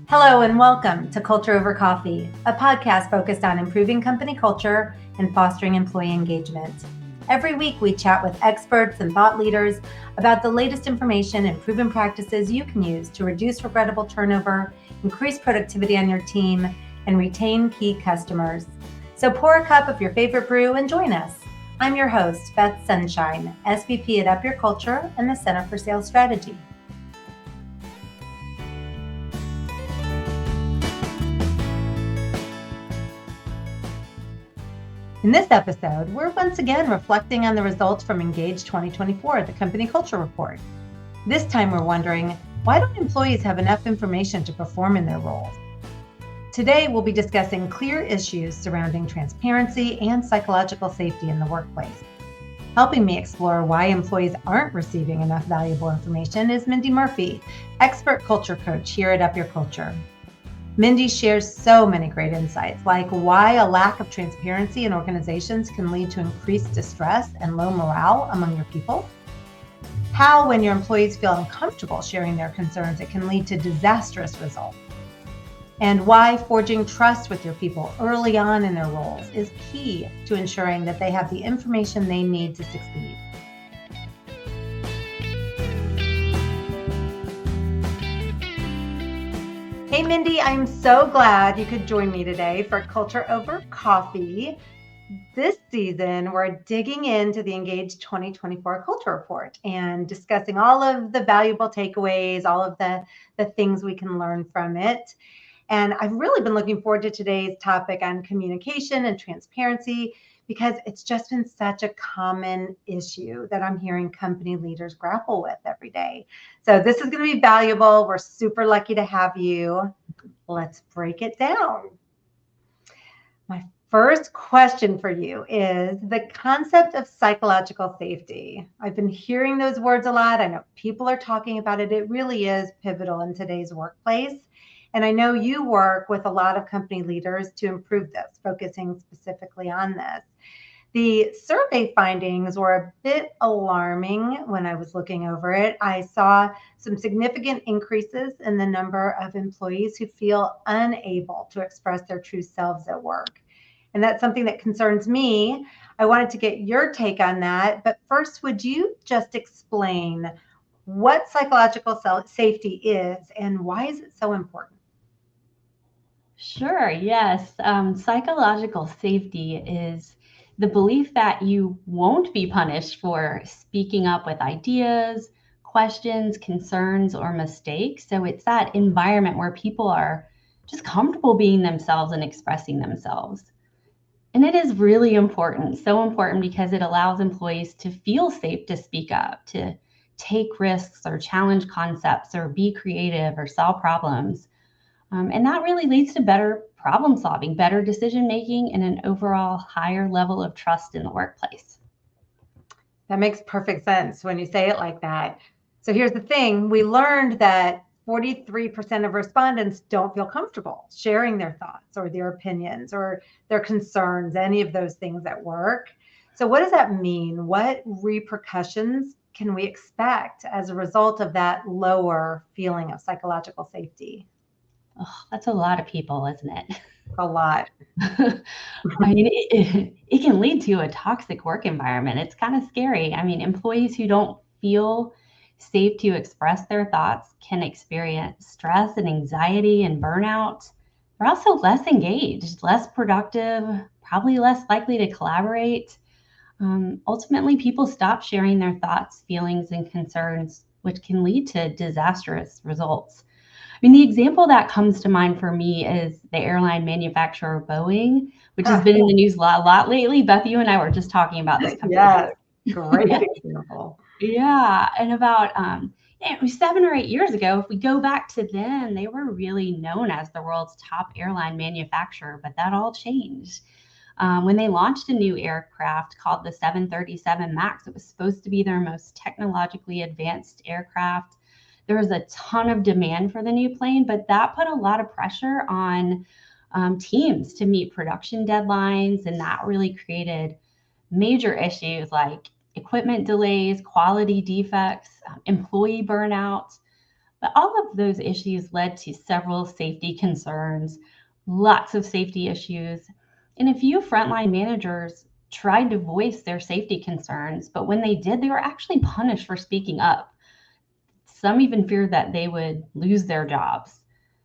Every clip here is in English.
Hello and welcome to Culture Over Coffee, a podcast focused on improving company culture and fostering employee engagement. Every week we chat with experts and thought leaders about the latest information and proven practices you can use to reduce regrettable turnover, increase productivity on your team, and retain key customers. So pour a cup of your favorite brew and join us. I'm your host, Beth Sunshine, SVP at Up Your Culture and the Center for Sales Strategy. In this episode, we're once again reflecting on the results from Engage 2024, the company culture report. This time we're wondering, why don't employees have enough information to perform in their roles? Today we'll be discussing clear issues surrounding transparency and psychological safety in the workplace. Helping me explore why employees aren't receiving enough valuable information is Mindy Murphy, expert culture coach here at Up Your Culture. Mindy shares so many great insights, like why a lack of transparency in organizations can lead to increased distress and low morale among your people, how when your employees feel uncomfortable sharing their concerns, it can lead to disastrous results, and why forging trust with your people early on in their roles is key to ensuring that they have the information they need to succeed. Hey, Mindy, I'm so glad you could join me today for Culture Over Coffee. This season, we're digging into the Engage 2024 Culture Report and discussing all of the valuable takeaways, all of the things we can learn from it. And I've really been looking forward to today's topic on communication and transparency because it's just been such a common issue that I'm hearing company leaders grapple with every day. So this is going to be valuable. We're super lucky to have you. Let's break it down. My first question for you is the concept of psychological safety. I've been hearing those words a lot. I know people are talking about it. It really is pivotal in today's workplace. And I know you work with a lot of company leaders to improve this, focusing specifically on this. The survey findings were a bit alarming when I was looking over it. I saw some significant increases in the number of employees who feel unable to express their true selves at work. And that's something that concerns me. I wanted to get your take on that. But first, would you just explain what psychological safety is and why is it so important? Sure, yes. Psychological safety is the belief that you won't be punished for speaking up with ideas, questions, concerns, or mistakes. So it's that environment where people are just comfortable being themselves and expressing themselves. And it is really important, so important because it allows employees to feel safe to speak up, to take risks or challenge concepts or be creative or solve problems. And that really leads to better problem solving, better decision making, and an overall higher level of trust in the workplace. That makes perfect sense when you say it like that. So here's the thing. We learned that 43% of respondents don't feel comfortable sharing their thoughts or their opinions or their concerns, any of those things at work. So what does that mean? What repercussions can we expect as a result of that lower feeling of psychological safety? Oh, that's a lot of people, isn't it? A lot. I mean, it can lead to a toxic work environment. It's kind of scary. I mean, employees who don't feel safe to express their thoughts can experience stress and anxiety and burnout. They're also less engaged, less productive, probably less likely to collaborate. Ultimately, people stop sharing their thoughts, feelings, and concerns, which can lead to disastrous results. I mean, the example that comes to mind for me is the airline manufacturer Boeing, which has been in the news a lot lately. Beth, you and I were just talking about this company. Yes, great example. Yeah, and about 7 or 8 years ago, if we go back to then, they were really known as the world's top airline manufacturer, but that all changed. When they launched a new aircraft called the 737 MAX, it was supposed to be their most technologically advanced aircraft. There was a ton of demand for the new plane, but that put a lot of pressure on teams to meet production deadlines, and that really created major issues like equipment delays, quality defects, employee burnout. But all of those issues led to several safety concerns, lots of safety issues. And a few frontline managers tried to voice their safety concerns, but when they did, they were actually punished for speaking up. Some even feared that they would lose their jobs.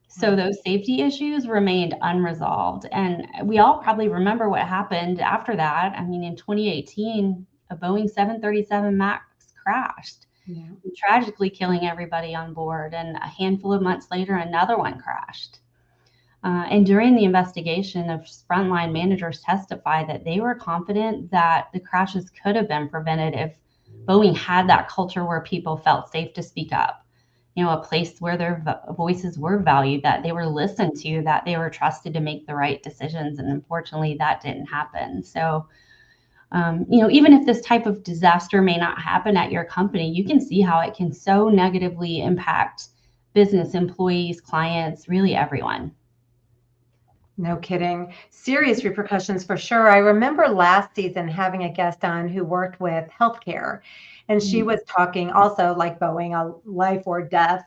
So Wow. those safety issues remained unresolved. And we all probably remember what happened after that. I mean, in 2018, a Boeing 737 MAX crashed, Yeah. tragically killing everybody on board. And a handful of months later, another one crashed. And during the investigation, the frontline managers testified that they were confident that the crashes could have been prevented if Boeing had that culture where people felt safe to speak up. A place where their voices were valued, that they were listened to, that they were trusted to make the right decisions. And unfortunately, that didn't happen. So, even if this type of disaster may not happen at your company, you can see how it can so negatively impact business, employees, clients, really everyone. No kidding. Serious repercussions for sure. I remember last season having a guest on who worked with healthcare, and she was talking also like Boeing, a life or death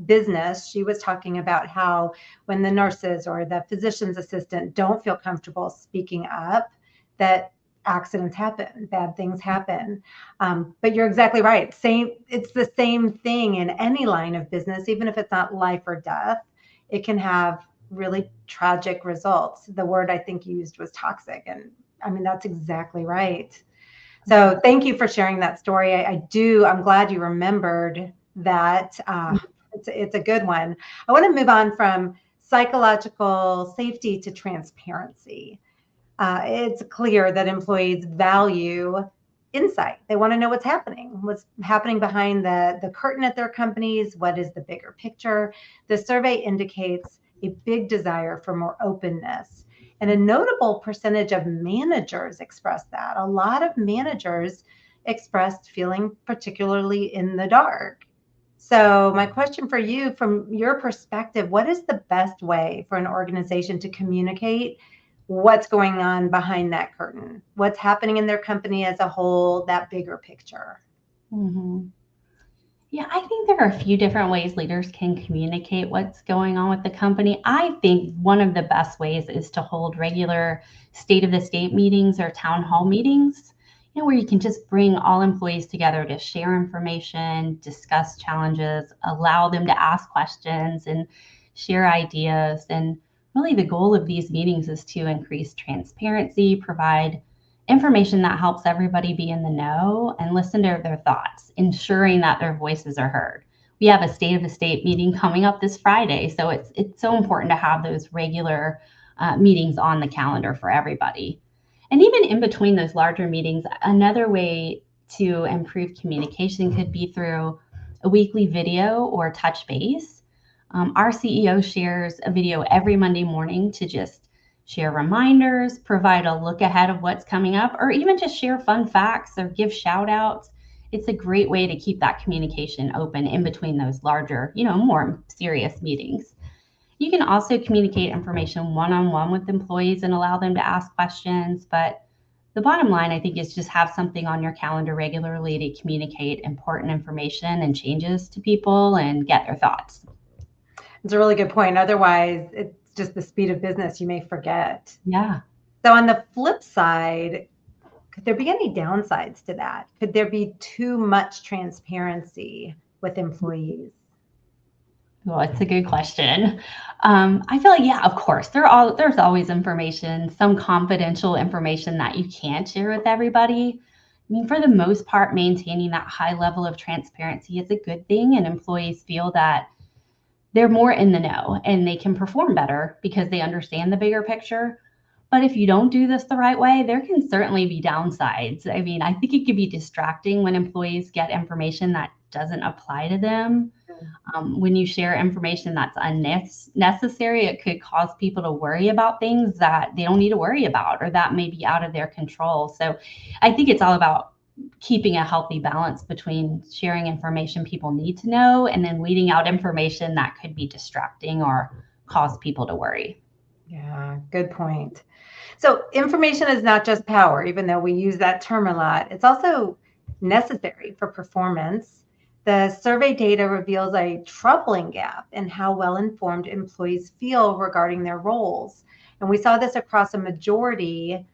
business. She was talking about how when the nurses or the physician's assistant don't feel comfortable speaking up, that accidents happen, bad things happen. But you're exactly right. It's the same thing in any line of business, even if it's not life or death. It can have really tragic results. The word I think you used was toxic. And I mean, that's exactly right. So thank you for sharing that story. I'm glad you remembered that. It's a good one. I want to move on from psychological safety to transparency. It's clear that employees value insight. They want to know what's happening behind the curtain at their companies. What is the bigger picture? The survey indicates a big desire for more openness. And a notable percentage of managers expressed that. A lot of managers expressed feeling particularly in the dark. So, my question for you, from your perspective, what is the best way for an organization to communicate what's going on behind that curtain? What's happening in their company as a whole, that bigger picture? Mm-hmm. Yeah, I think there are a few different ways leaders can communicate what's going on with the company. I think one of the best ways is to hold regular state of the state meetings or town hall meetings, where you can just bring all employees together to share information, discuss challenges, allow them to ask questions and share ideas. And really, the goal of these meetings is to increase transparency, provide information that helps everybody be in the know and listen to their thoughts, ensuring that their voices are heard. We have a state of the state meeting coming up this Friday, so it's so important to have those regular meetings on the calendar for everybody. And even in between those larger meetings, another way to improve communication could be through a weekly video or touch base. Our CEO shares a video every Monday morning to just share reminders, provide a look ahead of what's coming up, or even just share fun facts or give shout outs. It's a great way to keep that communication open in between those larger, more serious meetings. You can also communicate information one on one with employees and allow them to ask questions. But the bottom line, I think, is just have something on your calendar regularly to communicate important information and changes to people and get their thoughts. It's a really good point. Otherwise, it's just the speed of business you may forget. Yeah. So, on the flip side, could there be any downsides to that? Could there be too much transparency with employees? Well, it's a good question. I feel like, yeah, of course, there's always information, some confidential information that you can't share with everybody. I mean, for the most part, maintaining that high level of transparency is a good thing, and employees feel that they're more in the know and they can perform better because they understand the bigger picture. But if you don't do this the right way, there can certainly be downsides. I mean, I think it could be distracting when employees get information that doesn't apply to them. When you share information that's unnecessary, it could cause people to worry about things that they don't need to worry about or that may be out of their control. So I think it's all about keeping a healthy balance between sharing information people need to know and then weeding out information that could be distracting or cause people to worry. Yeah, good point. So, information is not just power, even though we use that term a lot. It's also necessary for performance. The survey data reveals a troubling gap in how well informed employees feel regarding their roles. And we saw this across a majority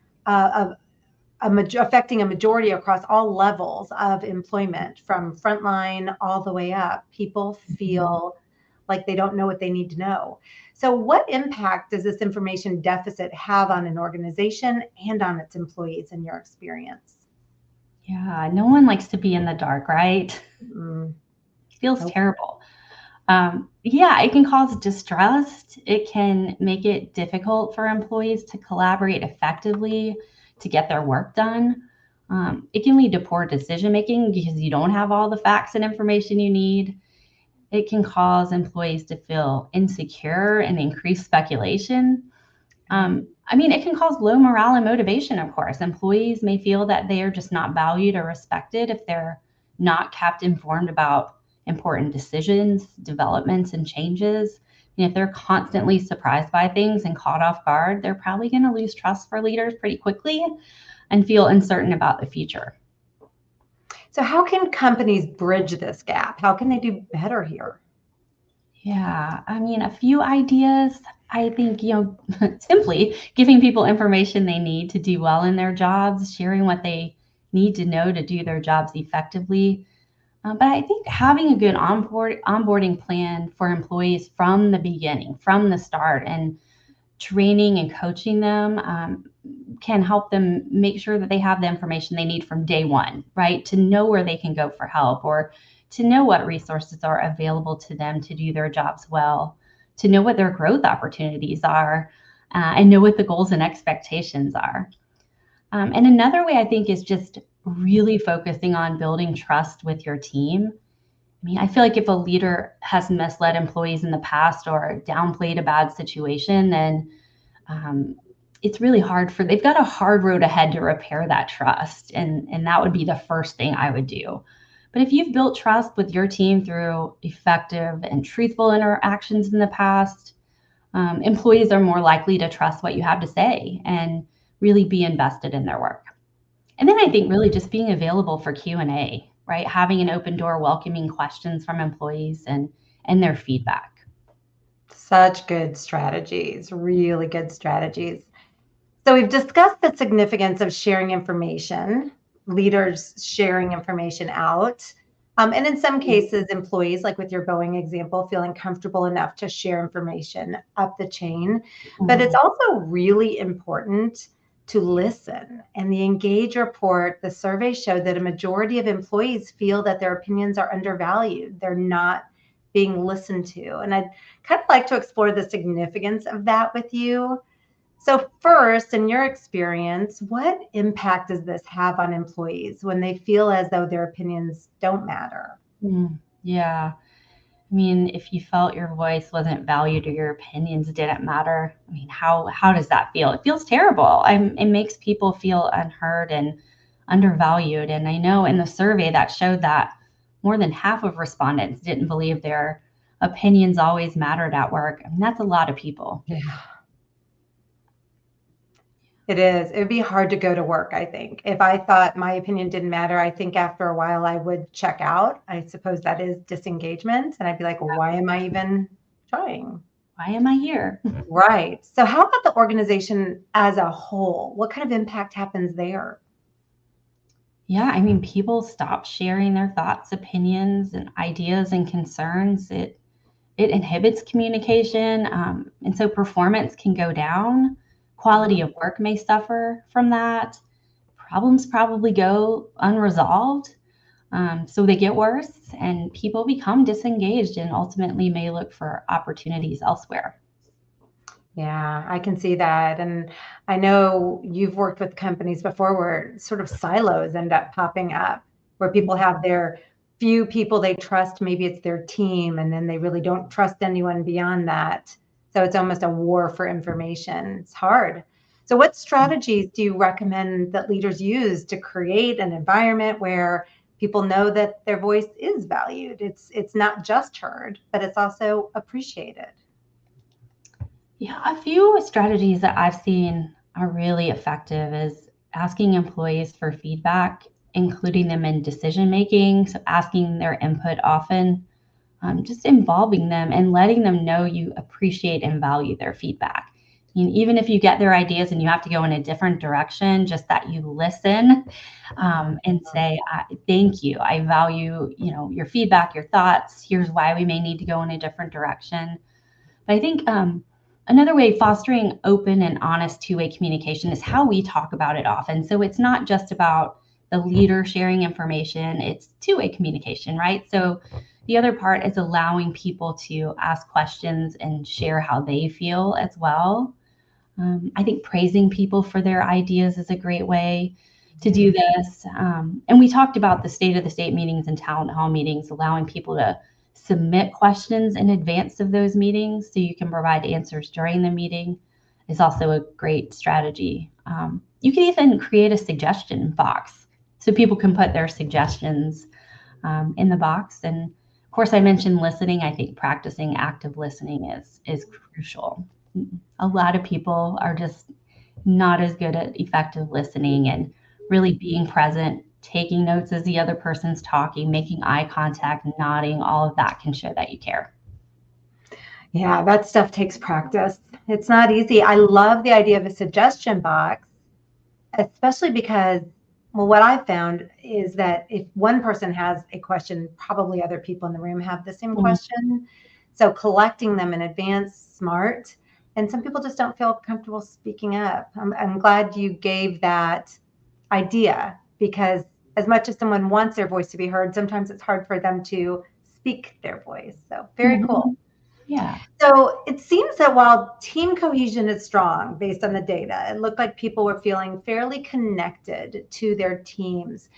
affecting a majority across all levels of employment, from frontline all the way up. People feel like they don't know what they need to know. So, what impact does this information deficit have on an organization and on its employees in your experience? Yeah, no one likes to be in the dark, right? Mm, It feels nope. terrible. Yeah, it can cause distrust. It can make it difficult for employees to collaborate effectively to get their work done. It can lead to poor decision making because you don't have all the facts and information you need. It can cause employees to feel insecure and increase speculation. I mean, it can cause low morale and motivation, of course. Employees may feel that they are just not valued or respected if they're not kept informed about important decisions, developments, and changes. And if they're constantly surprised by things and caught off guard, they're probably going to lose trust for leaders pretty quickly and feel uncertain about the future. So, how can companies bridge this gap? How can they do better here? Yeah, I mean, a few ideas. I think, simply giving people information they need to do well in their jobs, sharing what they need to know to do their jobs effectively. But I think having a good onboarding plan for employees from the beginning, from the start, and training and coaching them can help them make sure that they have the information they need from day one, right? To know where they can go for help, or to know what resources are available to them to do their jobs well, to know what their growth opportunities are, and know what the goals and expectations are. And another way I think is just really focusing on building trust with your team. I mean, I feel like if a leader has misled employees in the past or downplayed a bad situation, then um, it's really hard they've got a hard road ahead to repair that trust. And that would be the first thing I would do. But if you've built trust with your team through effective and truthful interactions in the past, employees are more likely to trust what you have to say and really be invested in their work. And then I think really just being available for Q&A, right? Having an open door, welcoming questions from employees and their feedback. Such good strategies, really good strategies. So, we've discussed the significance of sharing information, leaders sharing information out. And in some cases, employees, like with your Boeing example, feeling comfortable enough to share information up the chain. But it's Mhm. also really important to listen. And the Engage report, the survey showed that a majority of employees feel that their opinions are undervalued. They're not being listened to. And I'd kind of like to explore the significance of that with you. So, first, in your experience, what impact does this have on employees when they feel as though their opinions don't matter? Yeah. I mean, if you felt your voice wasn't valued or your opinions didn't matter, I mean, how does that feel? It feels terrible. It makes people feel unheard and undervalued. And I know in the survey that showed that more than half of respondents didn't believe their opinions always mattered at work. I mean, that's a lot of people. Yeah, it is. It would be hard to go to work, I think. If I thought my opinion didn't matter, I think after a while I would check out. I suppose that is disengagement. And I'd be like, why am I even trying? Why am I here? Right. So, how about the organization as a whole? What kind of impact happens there? Yeah, I mean, people stop sharing their thoughts, opinions, and ideas and concerns. It inhibits communication, and so performance can go down. Quality Mhm. of work may suffer from that. Problems probably go unresolved, so they get worse, and people become disengaged and ultimately may look for opportunities elsewhere. Yeah, I can see that. And I know you've worked with companies before where sort of silos end up popping up, where people have their few people they trust, maybe it's their team, and then they really don't trust anyone beyond that. So it's almost a war for information. It's hard. So, what strategies do you recommend that leaders use to create an environment where people know that their voice is valued? It's not just heard, but it's also appreciated. Yeah, a few strategies that I've seen are really effective is asking employees for feedback including them in decision making, so asking their input often, just involving them and letting them know you appreciate and value their feedback. Even if you get their ideas and you have to go in a different direction, just that you listen and say, thank you. I value, your feedback, your thoughts. Here's why we may need to go in a different direction. But I think another way, fostering open and honest two-way communication, is how we talk about it often. So it's not just about the leader sharing information, it's two-way communication, right? So the other part is allowing people to ask questions and share how they feel as well. I think praising people for their ideas is a great way to do this. And we talked about the state of the state meetings and town hall meetings, allowing people to submit questions in advance of those meetings so you can provide answers during the meeting is also a great strategy. You can even create a suggestion box so people can put their suggestions in the box. And of course, I mentioned listening. I think practicing active listening is crucial. A lot of people are just not as good at effective listening and really being present, taking notes as the other person's talking, making eye contact, nodding, all of that can show that you care. Yeah, that stuff takes practice. It's not easy. I love the idea of a suggestion box, especially because, well, what I've found is that if one person has a question, probably other people in the room have the same question. So collecting them in advance, smart. And some people just don't feel comfortable speaking up. I'm glad you gave that idea, because as much as someone wants their voice to be heard, sometimes it's hard for them to speak their voice. So very cool. Yeah. So it seems that while team cohesion is strong based on the data, it looked like people were feeling fairly connected to their teams.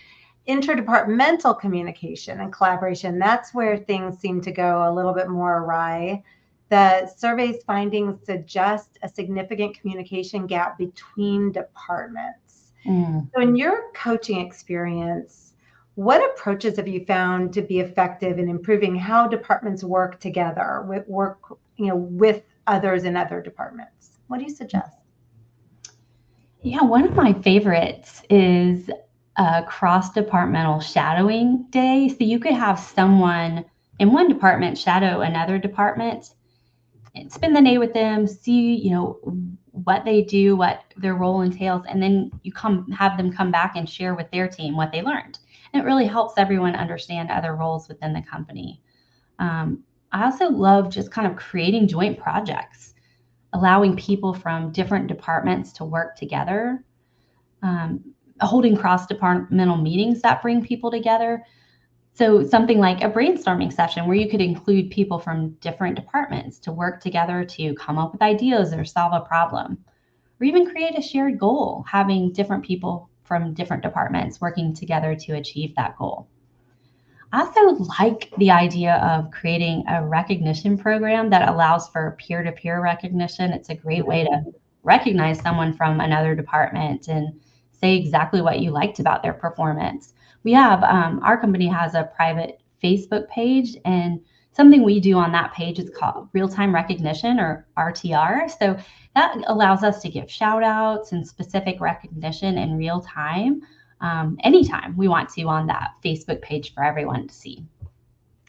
Interdepartmental communication and collaboration, that's where things seem to go a little bit more awry. The survey's findings suggest a significant communication gap between departments. So in your coaching experience, what approaches have you found to be effective in improving how departments work together, with others in other departments? What do you suggest? Yeah, one of my favorites is a cross-departmental shadowing day. So you could have someone in one department shadow another department and spend the day with them, see, what they do, what their role entails, and then you have them come back and share with their team what they learned. And it really helps everyone understand other roles within the company. I also love just kind of creating joint projects, allowing people from different departments to work together, holding cross-departmental meetings that bring people together. So something like a brainstorming session where you could include people from different departments to work together to come up with ideas or solve a problem, or even create a shared goal, having different people from different departments working together to achieve that goal. I also like the idea of creating a recognition program that allows for peer-to-peer recognition. It's a great way to recognize someone from another department and say exactly what you liked about their performance. We have, our company has a private Facebook page, and something we do on that page is called real-time recognition, or RTR. So that allows us to give shout outs and specific recognition in real time, anytime we want to, on that Facebook page for everyone to see.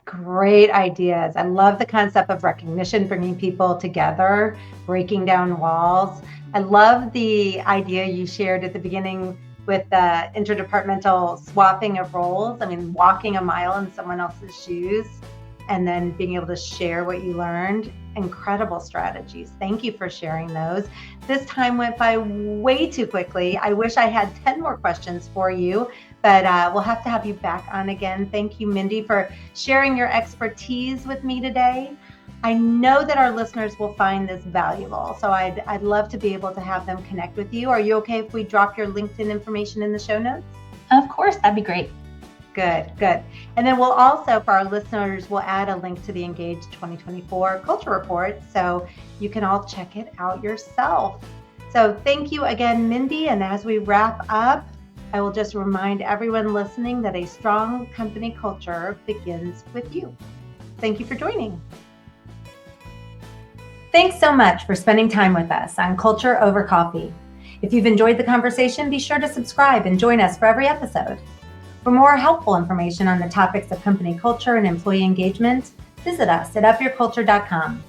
Great ideas. I love the concept of recognition, bringing people together, breaking down walls. I love the idea you shared at the beginning with the interdepartmental swapping of roles. I mean, walking a mile in someone else's shoes and then being able to share what you learned. Incredible strategies. Thank you for sharing those. This time went by way too quickly. I wish I had 10 more questions for you, but we'll have to have you back on again. Thank you, Mindy, for sharing your expertise with me today. I know that our listeners will find this valuable, so I'd love to be able to have them connect with you. Are you okay if we drop your LinkedIn information in the show notes? Of course, that'd be great. Good. And then we'll also, for our listeners, we'll add a link to the Engage 2024 Culture Report so you can all check it out yourself. So thank you again, Mindy. And as we wrap up, I will just remind everyone listening that a strong company culture begins with you. Thank you for joining. Thanks so much for spending time with us on Culture Over Coffee. If you've enjoyed the conversation, be sure to subscribe and join us for every episode. For more helpful information on the topics of company culture and employee engagement, visit us at upyourculture.com.